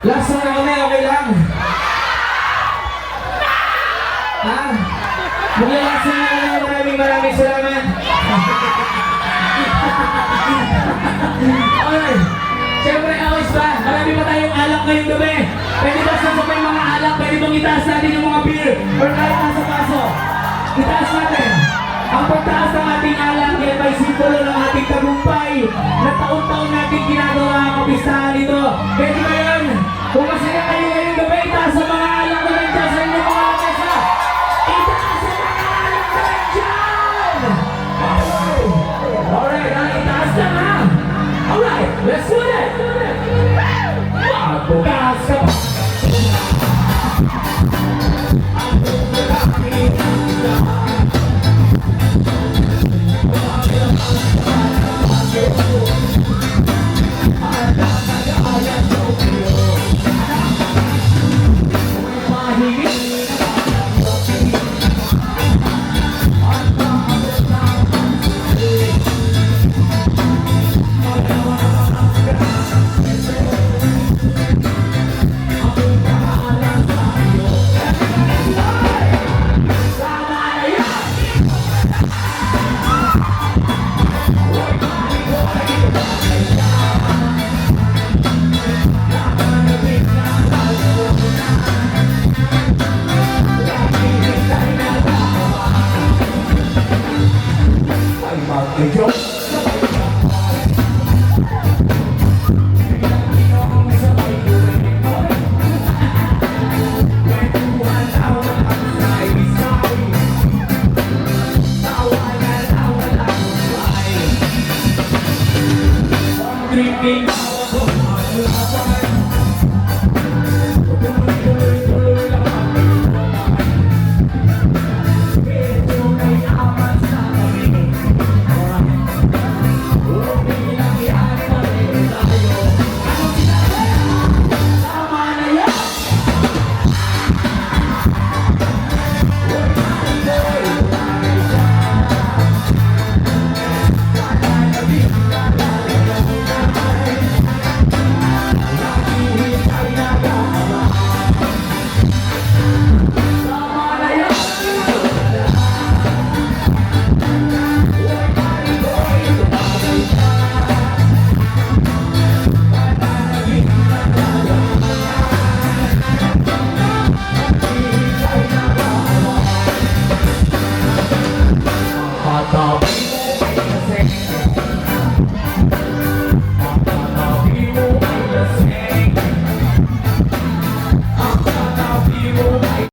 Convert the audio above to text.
Last na kami, okay lang. Ha? Maglalast na kami, maraming salamat. Okay. Siyempre, awis ba? Marami pa tayong alak ngayong gabi. Pwede ba sa may mga alak? Pwede bang itaas natin yung mga beer? Or kahit nasa paso? Itaas natin. Ang pagtaas ng ating alak, yan may simbolo ng ating tagumpay na taon-taon natin ginagawa ang kapistahan nito. Pwede ba yun? Kung masaya kayo ngayong gabi, itaas ang mga alak na nandiyan sa inyong mga mesa. Itaas ang mga alak na nandiyan! Alright, itaas na ha! Alright, let's do it! Taas ka pa! Ang tatabi mo